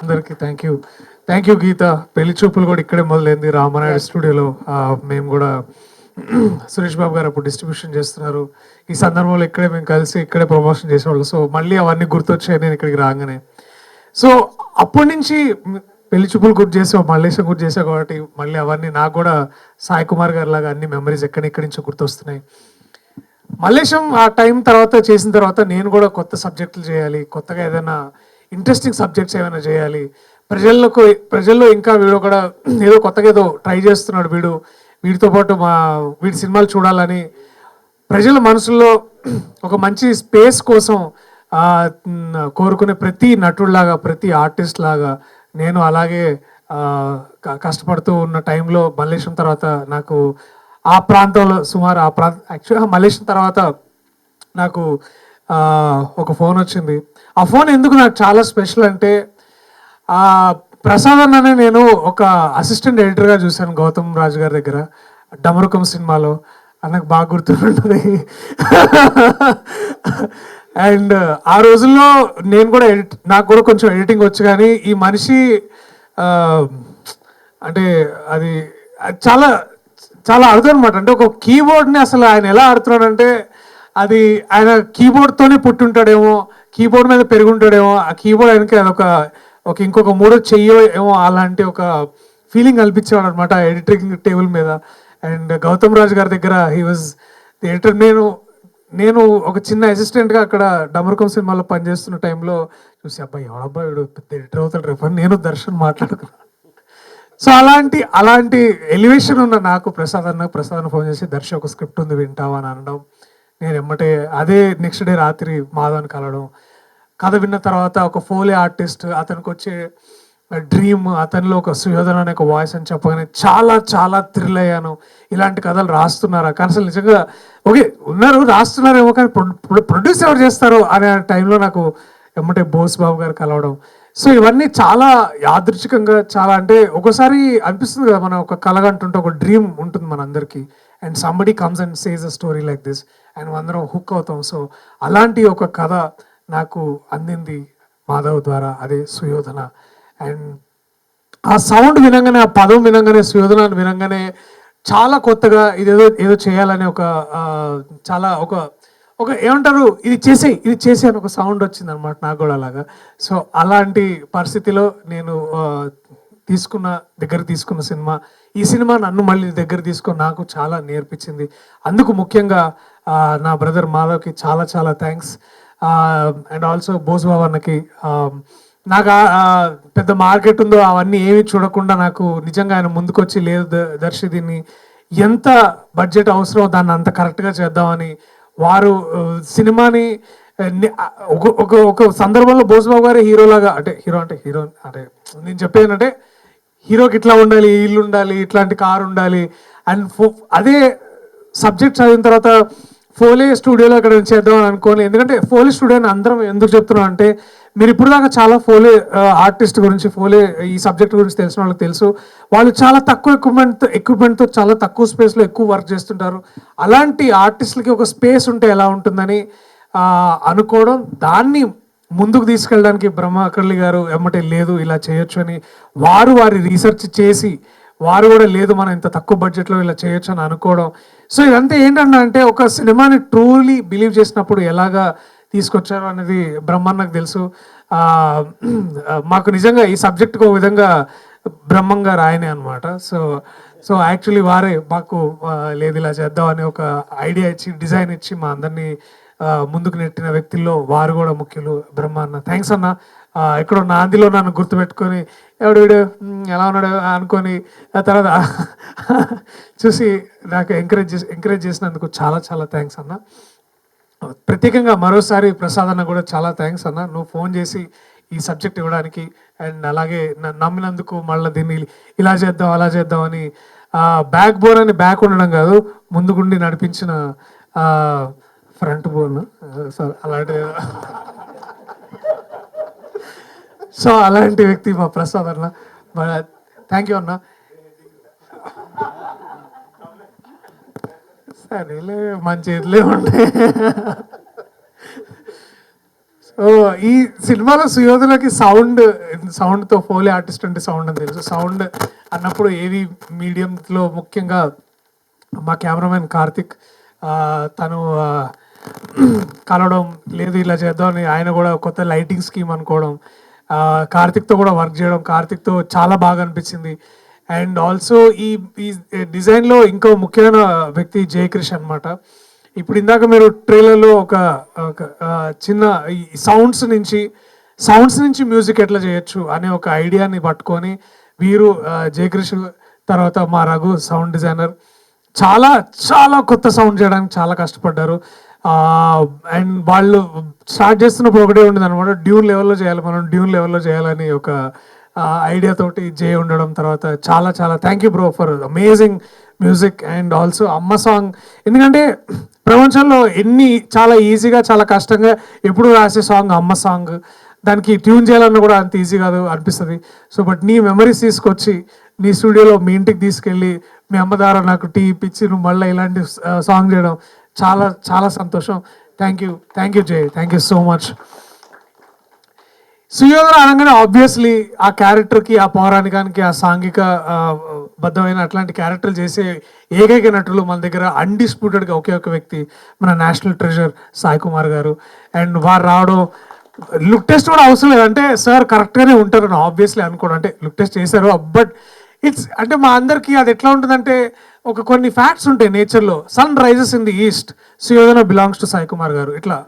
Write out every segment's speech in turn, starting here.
అందరికీ thank you గీత. పెళ్లి చూపులు కూడా ఇక్కడే మొదలైంది రామనాయుడు స్టూడియోలో. మేము కూడా సురేష్ బాబు గారు అప్పుడు డిస్ట్రిబ్యూషన్ చేస్తున్నారు. ఈ సందర్భంలో ఇక్కడే మేము కలిసి ఇక్కడే ప్రమోషన్ చేసేవాళ్ళు. సో మళ్ళీ అవన్నీ గుర్తొచ్చాయి నేను ఇక్కడికి రాగానే. సో అప్పటి నుంచి పెళ్లి చూపులు గుర్తు చేసావు, మల్లేశం గుర్తు చేసావు కాబట్టి మళ్ళీ అవన్నీ నాకు కూడా సాయి కుమార్ గారి లాగా అన్ని మెమరీస్ ఎక్కడి నుంచో గుర్తొస్తున్నాయి. మల్లేశం ఆ టైం తర్వాత చేసిన తర్వాత నేను కూడా కొత్త సబ్జెక్టులు చేయాలి, కొత్తగా ఏదైనా ఇంట్రెస్టింగ్ సబ్జెక్ట్స్ ఏమైనా చేయాలి, ప్రజల్లో ఇంకా వీడు కూడా ఏదో కొత్తగా ఏదో ట్రై చేస్తున్నాడు వీడితో పాటు వీడి సినిమాలు చూడాలని ప్రజల మనసుల్లో ఒక మంచి స్పేస్ కోసం కోరుకునే ప్రతి నటుడిలాగా ప్రతి ఆర్టిస్ట్ లాగా నేను అలాగే కష్టపడుతూ ఉన్న టైంలో మల్లేశం తర్వాత నాకు ఆ ప్రాంతంలో సుమారు యాక్చువల్గా మల్లేశం తర్వాత నాకు ఒక ఫోన్ వచ్చింది. ఆ ఫోన్ ఎందుకు నాకు చాలా స్పెషల్ అంటే ప్రసాద్ అన్ననే నేను ఒక అసిస్టెంట్ ఎడిటర్గా చూశాను గౌతమ్ రాజు గారి దగ్గర డమరుకం సినిమాలో. నాకు బాగా గుర్తుంటుంది. అండ్ ఆ రోజుల్లో నేను కూడా నాకు కూడా కొంచెం ఎడిటింగ్ వచ్చు, కానీ ఈ మనిషి అంటే అది చాలా చాలా అర్థం అనమాట. అంటే ఒక కీబోర్డ్ని అసలు ఆయన ఎలా ఆడుతున్నాడంటే అది ఆయన కీబోర్డ్తోనే పుట్టుంటాడేమో, కీబోర్డ్ మీద పెరుగుంటాడేమో, ఆ కీబోర్డ్ ఆయనకి అదొక ఇంకొక మూడో చెయ్యో ఏమో అలాంటి ఒక ఫీలింగ్ కల్పించేవాడు అనమాట ఎడిటింగ్ టేబుల్ మీద. అండ్ గౌతమ్ రాజు గారి దగ్గర హీ వాజ్ ది ఎడిటర్. నేను ఒక చిన్న అసిస్టెంట్గా అక్కడ డమరుకం సినిమాలో పనిచేస్తున్న టైంలో చూసి అబ్బాయి ఎవడబ్బాయి వీడు పెద్ద ఎడిటర్ అవుతాడు రేపు నేను దర్శన్ మాట్లాడుకున్నాను. సో అలాంటి ఎలివేషన్ ఉన్న నాకు ప్రసాద్ అన్న ఫోన్ చేసి దర్శన్ ఒక స్క్రిప్ట్ ఉంది వింటావా అని అనడం, నేను ఎమ్మటే అదే నెక్స్ట్ డే రాత్రి మాధవని కలవడం, కథ విన్న తర్వాత ఒక ఫోలే ఆర్టిస్ట్ అతనికి వచ్చే డ్రీమ్, అతనిలో ఒక సుయోధన అనే ఒక వాయిస్ అని చెప్పగానే చాలా చాలా థ్రిల్ అయ్యాను. ఇలాంటి కథలు రాస్తున్నారా, కానీ అసలు నిజంగా ఓకే ఉన్నారు రాస్తున్నారేమో కానీ ప్రొడ్యూస్ ఎవరు చేస్తారు అనే టైంలో నాకు ఎమ్మటే బోస్ బాబు గారు కలవడం. సో ఇవన్నీ చాలా యాదృచ్ఛికంగా చాలా అంటే ఒకసారి అనిపిస్తుంది కదా, మనం ఒక కలగంటుంటే ఒక డ్రీమ్ ఉంటుంది మనందరికీ, and somebody comes and says a story like this and అందరం హుక్ అవుతాం. సో అలాంటి ఒక కథ నాకు అందింది మాధవ్ ద్వారా, అదే సుయోధన. అండ్ ఆ సౌండ్ వినంగానే, ఆ పదం వినంగానే, సుయోధనాన్ని వినంగానే చాలా కొత్తగా ఏదో చేయాలనే ఒక చాలా ఒక ఒక ఏమంటారు ఇది చేసే అని ఒక సౌండ్ వచ్చింది అనమాట నాకు కూడా అలాగా. సో అలాంటి పరిస్థితిలో నేను తీసుకున్న సినిమా ఈ సినిమా నన్ను మళ్ళీ దగ్గర తీసుకొని నాకు చాలా నేర్పించింది. అందుకు ముఖ్యంగా నా బ్రదర్ మాధవ్కి చాలా చాలా థ్యాంక్స్. అండ్ ఆల్సో బోస్ బాబు అన్నకి. నాకు పెద్ద మార్కెట్ ఉందో అవన్నీ ఏమి చూడకుండా నాకు నిజంగా ఆయన ముందుకొచ్చి లేదు దర్శి దీన్ని ఎంత బడ్జెట్ అవసరమో దాన్ని అంత కరెక్ట్గా చేద్దామని వారు సినిమాని ఒక సందర్భంలో బోసుబాబు గారే హీరోలాగా అంటే హీరో అంటే నేను చెప్పేదంటే హీరోకి ఇట్లా ఉండాలి, ఇల్లు ఉండాలి, ఇట్లాంటి కారు ఉండాలి అండ్ అదే సబ్జెక్ట్ చదివిన తర్వాత ఫోలే స్టూడియోలో అక్కడ చేద్దామని అనుకోని. ఎందుకంటే ఫోలే స్టూడియోని అందరం ఎందుకు చెప్తున్నాం అంటే మీరు ఇప్పుడు దాకా చాలా ఫోలే ఆర్టిస్ట్ గురించి ఫోలే ఈ సబ్జెక్ట్ గురించి తెలిసిన వాళ్ళకి తెలుసు. వాళ్ళు చాలా తక్కువ ఎక్విప్మెంట్తో చాలా తక్కువ స్పేస్లో ఎక్కువ వర్క్ చేస్తుంటారు. అలాంటి ఆర్టిస్టులకి ఒక స్పేస్ ఉంటే ఎలా ఉంటుందని అనుకోవడం, దాన్ని ముందుకు తీసుకెళ్ళడానికి బ్రహ్మకర్లి గారు ఎమ్మటే లేదు ఇలా చేయొచ్చు అని వారి రీసెర్చ్ చేసి వారు కూడా లేదు మనం ఇంత తక్కువ బడ్జెట్లో ఇలా చేయొచ్చు అని అనుకోవడం. సో ఇదంతా ఏంటంటే ఒక సినిమాని ట్రూలీ బిలీవ్ చేసినప్పుడు ఎలాగా తీసుకొచ్చారు అనేది బ్రహ్మన్నకు తెలుసు. మాకు నిజంగా ఈ సబ్జెక్ట్కి ఒక విధంగా బ్రహ్మం గారు ఆయనే అనమాట. సో యాక్చువల్లీ వారే మాకు లేదు ఇలా చేద్దామని ఒక ఐడియా ఇచ్చి డిజైన్ ఇచ్చి మా అందరినీ ముందుకు నెట్టిన వ్యక్తుల్లో వారు కూడా ముఖ్యులు బ్రహ్మ అన్న. థ్యాంక్స్ అన్న. ఎక్కడో నాందిలో నన్ను గుర్తుపెట్టుకొని ఎవడు వీడు ఎలా ఉన్నాడు అనుకొని ఆ తర్వాత చూసి నాకు ఎంకరేజ్ చేసినందుకు చాలా చాలా థ్యాంక్స్ అన్న. ప్రత్యేకంగా మరోసారి ప్రసాద్ అన్న కూడా చాలా థ్యాంక్స్ అన్న, నువ్వు ఫోన్ చేసి ఈ సబ్జెక్ట్ ఇవ్వడానికి అండ్ అలాగే నమ్మినందుకు మళ్ళీ దీన్ని ఇలా చేద్దాం అలా చేద్దాం అని బ్యాక్ బోన్ అని బ్యాక్ ఉండడం కాదు ముందుగుండి నడిపించిన ఫ్రంట్ బోన్. సో అలాంటి వ్యక్తి మా ప్రసాద్ అన్న. థ్యాంక్ యూ అన్న. సరేలే మంచి చేతిలే ఉంటే. సో ఓ, ఈ సినిమాలో సుయోధులకి సౌండ్తో ఫోలీ ఆర్టిస్ట్ అంటే సౌండ్ అని తెలుసు. సౌండ్ అన్నప్పుడు ఏవి మీడియంలో ముఖ్యంగా మా కెమెరామెన్ కార్తిక్ తను కలవడం లేదు ఇలా చేద్దామని, ఆయన కూడా కొత్త లైటింగ్ స్కీమ్ అనుకోవడం, కార్తిక్తో కూడా వర్క్ చేయడం, కార్తిక్తో చాలా బాగా అనిపించింది. అండ్ ఆల్సో ఈ ఈ డిజైన్లో ఇంకో ముఖ్యమైన వ్యక్తి జయకృష్ అనమాట. ఇప్పుడు ఇందాక మీరు ట్రైలర్లో ఒక చిన్న సౌండ్స్ నుంచి మ్యూజిక్ ఎట్లా చేయొచ్చు అనే ఒక ఐడియాని పట్టుకొని వీరు జయకృష్, తర్వాత మా రఘు సౌండ్ డిజైనర్ చాలా చాలా కొత్త సౌండ్ చేయడానికి చాలా కష్టపడ్డారు. అండ్ వాళ్ళు స్టార్ట్ చేస్తున్నప్పుడు ఒకటే ఉండేది అనమాట, డ్యూన్ లెవెల్లో చేయాలి, మనం డ్యూన్ లెవెల్లో చేయాలని ఒక ఐడియా తోటి జే ఉండడం. తర్వాత చాలా చాలా thank you bro for amazing music. And also అమ్మ సాంగ్, ఎందుకంటే ప్రపంచంలో చాలా ఈజీగా చాలా కష్టంగా ఎప్పుడు రాసే సాంగ్ అమ్మ సాంగ్, దానికి ట్యూన్ చేయాలన్నా కూడా అంత ఈజీ కాదు అనిపిస్తుంది. సో బట్ నీ మెమరీస్ తీసుకొచ్చి నీ స్టూడియోలో మీ ఇంటికి తీసుకెళ్ళి మీ అమ్మ ద్వారా నాకు టీ ఇప్పించి నువ్వు మళ్ళీ ఇలాంటి సాంగ్ చేయడం చాలా చాలా సంతోషం. థ్యాంక్ యూ జై, thank you so much. Suyodhana అనగానే ఆబ్వియస్లీ ఆ క్యారెక్టర్కి, ఆ పౌరాణికానికి, ఆ సాంఘిక బద్ధమైన అట్లాంటి క్యారెక్టర్లు చేసే ఏకైక నటులు మన దగ్గర అన్డిస్ప్యూటెడ్గా ఒకే ఒక వ్యక్తి మన నేషనల్ ట్రెజర్ సాయి కుమార్ గారు. అండ్ వారు రావడం, లుక్ టెస్ట్ కూడా అవసరం లేదంటే సార్ కరెక్ట్గానే ఉంటారని ఆబ్వియస్లీ అనుకోవడం, అంటే లుక్ టెస్ట్ చేశారు. బట్ అంటే మా అందరికీ అది ఎట్లా ఉంటుందంటే కొన్ని ఫ్యాక్ట్స్ ఉంటాయి నేచర్లో. Sun rises in the east, Suyodhana belongs to Sai Kumar garu, ఇట్లా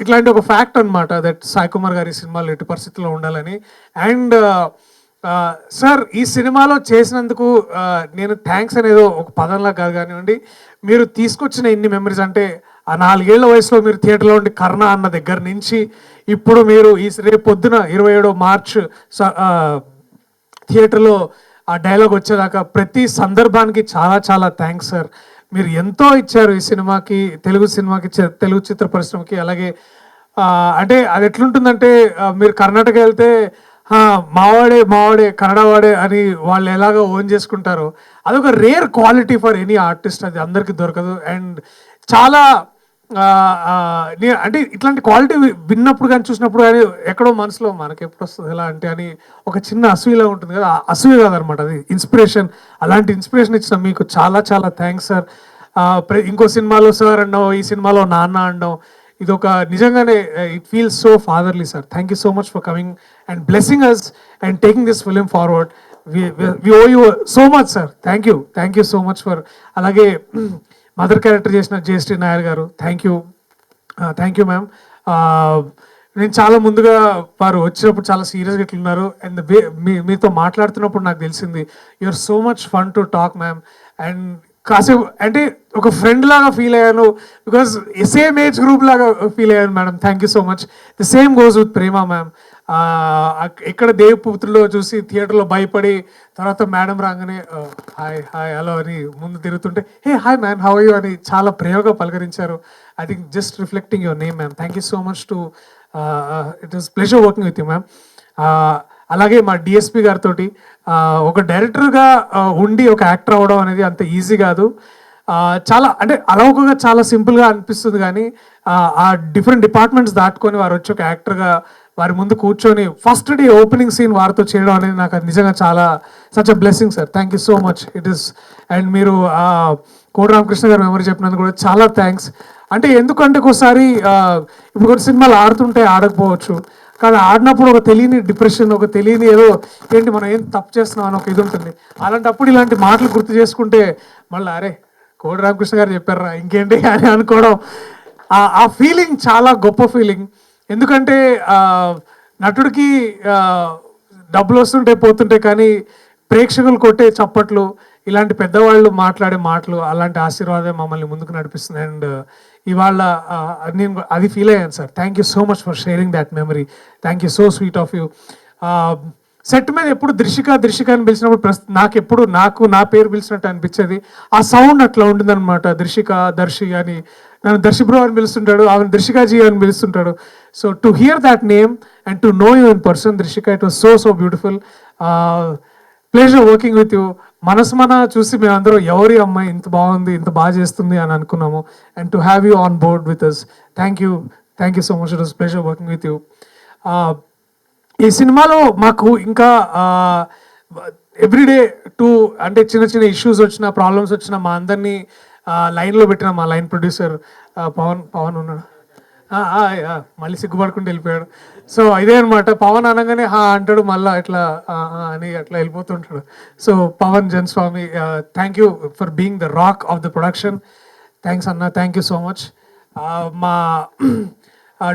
ఇట్లాంటి ఒక ఫ్యాక్ట్ అనమాట దట్ సాయి కుమార్ గారి సినిమాలో ఎట్టి పరిస్థితుల్లో ఉండాలని. అండ్ సార్ ఈ సినిమాలో చేసినందుకు నేను థ్యాంక్స్ అనేది ఒక పదంలా కాదు కానివ్వండి, మీరు తీసుకొచ్చిన ఇన్ని మెమరీస్, అంటే ఆ 4 ఏళ్ల వయసులో మీరు థియేటర్లో ఉండి కర్ణ అన్న దగ్గర నుంచి ఇప్పుడు మీరు రేపు పొద్దున 27 మార్చ్ థియేటర్లో ఆ డైలాగ్ వచ్చేదాకా ప్రతి సందర్భానికి చాలా చాలా థ్యాంక్స్ సార్. మీరు ఎంతో ఇచ్చారు ఈ సినిమాకి, తెలుగు చిత్ర పరిశ్రమకి. అలాగే అంటే అది ఎట్లుంటుందంటే మీరు కర్ణాటక వెళ్తే మావాడే కన్నడ వాడే అని వాళ్ళు ఎలాగో ఓన్ చేసుకుంటారో, అదొక rare quality for any artist, అది అందరికీ దొరకదు. అండ్ చాలా అంటే ఇట్లాంటి క్వాలిటీ విన్నప్పుడు కానీ చూసినప్పుడు కానీ ఎక్కడో మనసులో మనకి ఎప్పుడు వస్తుంది ఎలా అంటే అని ఒక చిన్న అసూయలా ఉంటుంది కదా, అసూయ కాదనమాట, అది ఇన్స్పిరేషన్. అలాంటి ఇన్స్పిరేషన్ ఇచ్చిన మీకు చాలా చాలా థ్యాంక్స్ సార్. ఇంకో సినిమాలో సార్ అన్నాం, ఈ సినిమాలో నాన్న అన్నాం, ఇది ఒక నిజంగానే it feels so fatherly sir. Thank you so much for coming and blessing us and taking this film forward. We owe you so much sir. Thank you so much for. అలాగే mother character చేసిన జయశ్రీ నాయర్ గారు, thank you ma'am. నేను చాలా ముందుగా వారు వచ్చినప్పుడు చాలా సీరియస్గా ఇట్లున్నారు. అండ్ మీతో మాట్లాడుతున్నప్పుడు నాకు తెలిసింది you are so much fun to talk ma'am. And కాసేపు అంటే ఒక ఫ్రెండ్ లాగా ఫీల్ అయ్యాను, బికాస్ సేమ్ ఏజ్ గ్రూప్ లాగా ఫీల్ అయ్యాను madam. Thank you so much. The same goes with Prema ma'am. ఇక్కడ దేవపుత్రులో చూసి థియేటర్లో భయపడి తర్వాత మేడం రాగానే హాయ్ హలో అని ముందు తిరుగుతుంటే hey hi ma'am how you అని చాలా ప్రేమగా పలకరించారు. I think just reflecting your name ma'am. Thank you so much to it is pleasure working with you ma'am. అలాగే మా డిఎస్పి గారితో ఒక డైరెక్టర్గా ఉండి ఒక యాక్టర్ అవ్వడం అనేది అంత ఈజీ కాదు. చాలా అంటే అలౌకగా చాలా సింపుల్గా అనిపిస్తుంది, కానీ ఆ డిఫరెంట్ డిపార్ట్మెంట్స్ దాటుకొని వారు వచ్చి ఒక యాక్టర్గా వారి ముందు కూర్చొని ఫస్ట్ డే ఓపెనింగ్ సీన్ వారితో చేయడం అనేది నాకు అది నిజంగా చాలా such a blessing sir. Thank you so much. It is. And మీరు కోడి రామకృష్ణ గారు మెమరీ చెప్పినందుకు కూడా చాలా థ్యాంక్స్. అంటే ఎందుకంటే ఒకసారి ఇప్పుడు కొన్ని సినిమాలు ఆడుతుంటే ఆడకపోవచ్చు, కానీ ఆడినప్పుడు ఒక తెలియని డిప్రెషన్, ఒక తెలియని ఏదో ఏంటి మనం ఏం తప్పు చేస్తున్నాం అని ఒక ఇది ఉంటుంది. అలాంటప్పుడు ఇలాంటి మాటలు గుర్తు చేసుకుంటే మళ్ళీ అరే కోడి రామకృష్ణ గారు చెప్పారా ఇంకేంటి అని అనుకోవడం, ఆ ఫీలింగ్ చాలా గొప్ప ఫీలింగ్. ఎందుకంటే నటుడికి డబ్బులు వస్తుంటే పోతుంటే, కానీ ప్రేక్షకులు కొట్టే చప్పట్లు, ఇలాంటి పెద్దవాళ్ళు మాట్లాడే మాటలు, అలాంటి ఆశీర్వాదం మమ్మల్ని ముందుకు నడిపిస్తుంది. అండ్ ఇవాళ నేను అది ఫీల్ అయ్యాను sir. Thank you so much for sharing that memory. Thank you so sweet of you. Set మీద ఎప్పుడు దృషిక అని పిలిచినప్పుడు నా పేరు పిలిచినట్టు అనిపించేది. ఆ సౌండ్ అట్లా ఉంటుందన్నమాట. దృషిక, దర్శి అని నన్ను దర్శి బ్రో అని పిలుస్తుంటాడు, ఆమె దృషికాజీ అని పిలుస్తుంటాడు. So to hear that name and to know you in person Drishika, it was so beautiful. Pleasure working with you. మన చూసి మేమందరూ ఎవరి అమ్మాయి ఇంత బాగుంది, ఇంత బాగా చేస్తుంది అని అనుకున్నాము. And to have you on board with us. Thank thank you so much, it was pleasure working with you. ఈ సినిమాలో మాకు ఇంకా ఎవ్రీడే అంటే చిన్న చిన్న ఇష్యూస్ వచ్చిన ప్రాబ్లమ్స్ వచ్చిన మా అందరినీ లైన్లో పెట్టిన మా లైన్ ప్రొడ్యూసర్ పవన్ ఉన్నాడు. మళ్ళీ సిగ్గుపడుకుంటూ వెళ్ళిపోయాడు. సో ఇదే అనమాట, పవన్ అనగానే అంటాడు, మళ్ళీ ఇట్లా అని అట్లా వెళ్ళిపోతుంటాడు. So Pavan Janswami, thank you for being the rock of the production. Thanks అన్న, థ్యాంక్ యూ సో మచ్. మా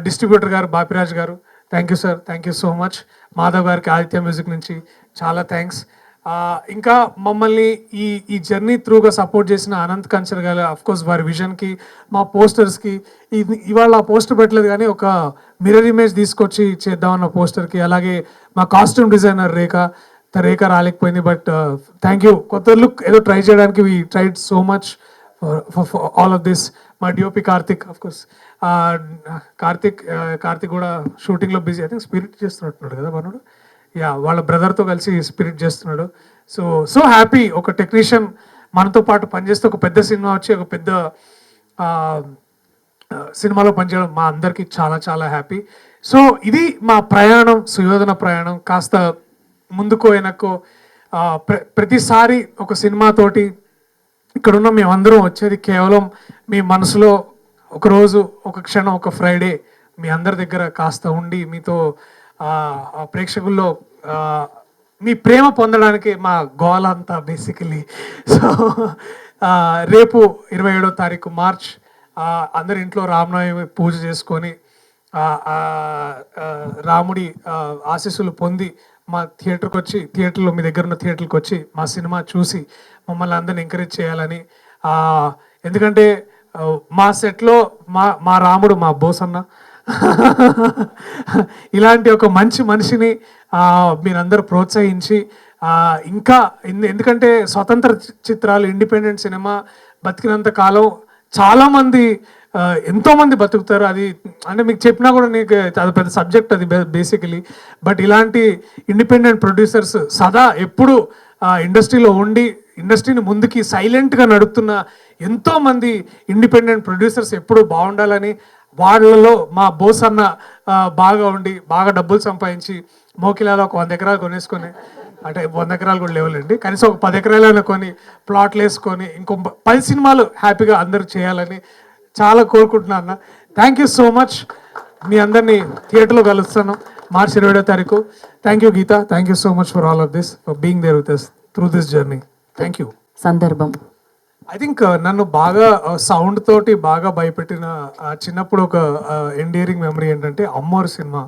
డిస్ట్రిబ్యూటర్ గారు బాపిరాజ్ గారు, thank you sir, thank you so much. Madhav గారికి ఆదిత్య మ్యూజిక్ నుంచి చాలా థ్యాంక్స్. ఇంకా మమ్మల్ని ఈ జర్నీ త్రూగా సపోర్ట్ చేసిన అనంత్ కంచర్ గారు, అఫ్కోర్స్ వారి విజన్కి, మా పోస్టర్స్కి, ఇవాళ ఆ పోస్టర్ పెట్టలేదు కానీ ఒక మిర్రర్ ఇమేజ్ తీసుకొచ్చి చేద్దామన్న పోస్టర్కి, అలాగే మా కాస్ట్యూమ్ డిజైనర్ రేఖ రాలేకపోయింది, బట్ థ్యాంక్ యూ. కొత్త లుక్ ఏదో ట్రై చేయడానికి we tried so much for all of this. మా డిఓపి కార్తిక్, అఫ్కోర్స్ కార్తిక్ కూడా షూటింగ్లో బిజీ, ఐ థింక్ స్పిరిట్ చేస్తున్నట్టున్నాడు కదా మనోడు. వాళ్ళ బ్రదర్తో కలిసి స్పిరిట్ చేస్తున్నాడు. సో హ్యాపీ, ఒక టెక్నీషియన్ మనతో పాటు పనిచేస్తే ఒక పెద్ద సినిమా వచ్చి ఒక పెద్ద సినిమాలో పనిచేయడం మా అందరికీ చాలా చాలా హ్యాపీ. సో ఇది మా ప్రయాణం, సుయోధన ప్రయాణం. కాస్త ముందుకో వెనక్కో ప్రతిసారి ఒక సినిమాతోటి ఇక్కడున్న మేమందరం వచ్చేది కేవలం మీ మనసులో ఒకరోజు, ఒక క్షణం, ఒక ఫ్రైడే మీ అందరి దగ్గర కాస్త ఉండి మీతో ప్రేక్షకుల్లో మీ ప్రేమ పొందడానికి మా గోల అంతా బేసికలీ. సో రేపు 27వ తారీఖు మార్చ్ అందరి ఇంట్లో రామనవమి పూజ చేసుకొని రాముడి ఆశీస్సులు పొంది మా థియేటర్లో మీ దగ్గర ఉన్న థియేటర్కి వచ్చి మా సినిమా చూసి మమ్మల్ని అందరిని ఎంకరేజ్ చేయాలని. ఎందుకంటే మా సెట్లో మా రాముడు మా బోసన్న ఇలాంటి ఒక మంచి మనిషిని మీరందరూ ప్రోత్సహించి ఇంకా ఎందుకంటే స్వతంత్ర చిత్రాలు, ఇండిపెండెంట్ సినిమా బతికినంత కాలం చాలామంది ఎంతోమంది బతుకుతారు. అది అంటే మీకు చెప్పినా కూడా నీకు అది పెద్ద సబ్జెక్ట్ అది బేసికలీ. బట్ ఇలాంటి ఇండిపెండెంట్ ప్రొడ్యూసర్స్ సదా ఎప్పుడు ఇండస్ట్రీలో ఉండి ఇండస్ట్రీని ముందుకి సైలెంట్గా నడుపుతున్న ఎంతోమంది ఇండిపెండెంట్ ప్రొడ్యూసర్స్ ఎప్పుడు బాగుండాలని, వాళ్ళలో మా బోస్ అన్న బాగా ఉండి బాగా డబ్బులు సంపాదించి మోకిలాలో ఒక 100 ఎకరాలు కొనేసుకొని, అంటే 100 ఎకరాలు కూడా లేవులేండి, కనీసం ఒక 10 ఎకరాలు కొని ప్లాట్లు వేసుకొని ఇంకో 10 సినిమాలు హ్యాపీగా అందరూ చేయాలని చాలా కోరుకుంటున్నాను అన్న. Thank you so much. మీ అందరినీ థియేటర్లో కలుస్తాను మార్చి 27వ తారీఖు. Thank you Geetha, thank you so much for all of this, for being there with us through this journey. Thank you. సందర్భం ఐ థింక్ నన్ను బాగా సౌండ్ తోటి బాగా భయపెట్టిన చిన్నప్పుడు ఒక ఎండియరింగ్ మెమరీ ఏంటంటే అమ్మోరు సినిమా.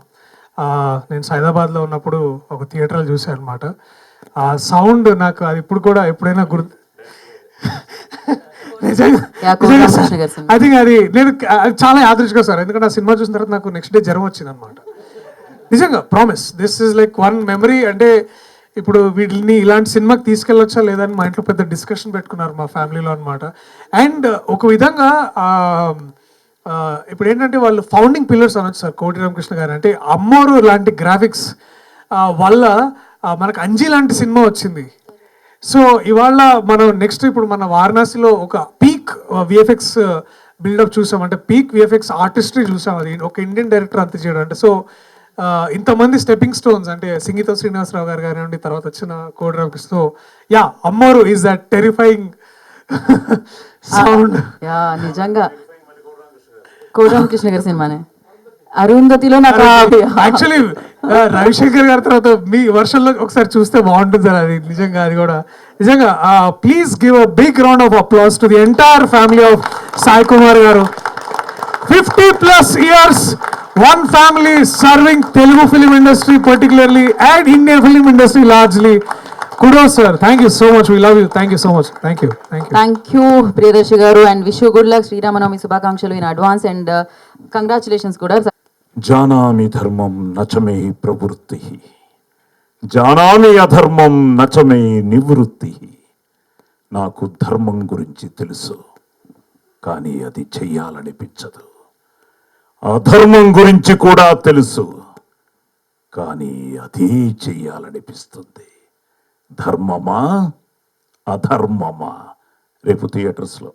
నేను సైదాబాద్లో ఉన్నప్పుడు ఒక థియేటర్లో చూసాను అనమాట. ఆ సౌండ్ నాకు అది ఇప్పుడు కూడా ఎప్పుడైనా గుర్తు. ఐ థింక్ అది నేను చాలా యాదృచ్ఛిగా సార్, ఎందుకంటే ఆ సినిమా చూసిన తర్వాత నాకు నెక్స్ట్ డే జ్వరం వచ్చింది అనమాట. నిజంగా promise, this is like one memory. అంటే ఇప్పుడు వీటిని ఇలాంటి సినిమాకి తీసుకెళ్ళొచ్చా లేదని మా ఇంట్లో పెద్ద డిస్కషన్ పెట్టుకున్నారు మా ఫ్యామిలీలో అనమాట. అండ్ ఒక విధంగా ఇప్పుడు ఏంటంటే వాళ్ళు ఫౌండింగ్ పిల్లర్స్ అనొచ్చు సార్ కోటి రామకృష్ణ గారు. అంటే అమ్మోరు లాంటి గ్రాఫిక్స్ వల్ల మనకు అంజీ లాంటి సినిమా వచ్చింది. సో ఇవాళ మనం నెక్స్ట్ ఇప్పుడు మన వారణాసిలో ఒక పీక్ విఎఫ్ఎక్స్ బిల్డప్ చూసాం, అంటే పీక్ విఎఫ్ఎక్స్ ఆర్టిస్ట్రీ చూసాం. అది ఒక ఇండియన్ డైరెక్టర్ అంత చేయడం అంటే. సో ఇంతమంది స్టెప్పింగ్ స్టోన్స్ అంటే సింగీత శ్రీనివాసరావు గారు కానివ్వండి, తర్వాత వచ్చిన కోడి Ramakrishna. Yeah, Ammoru is that terrifying sound. నిజంగా కోడి రామకృష్ణ గారి సినిమానే. అరుంధతిలో నాకు యాక్చువల్లీ రవిశంకర్ గారి తర్వాత మీ వర్షంలో ఒకసారి చూస్తే బాగుంటుంది సార్ అది. నిజంగా అది కూడా నిజంగా please give a big round of applause to the entire family of Sai Kumar garu. 50+ years, one family serving Telugu film industry particularly and Indian film industry largely. Kudos sir, thank you so much, we love you, thank you so much, thank you. Thank you Priyadarshi garu and wish you good luck. Sriramnavami శుభాకాంక్షలు in advance and congratulations kuda. జానామి ధర్మం నచమే ప్రవృత్తి, జానామి అధర్మం నచమే నివృత్తి. నాకు ధర్మం గురించి తెలుసు, కానీ అది చెయ్యాలనిపించదు. అధర్మం గురించి కూడా తెలుసు, కానీ అదే చెయ్యాలనిపిస్తుంది. ధర్మమా అధర్మమా? రేపు థియేటర్స్లో.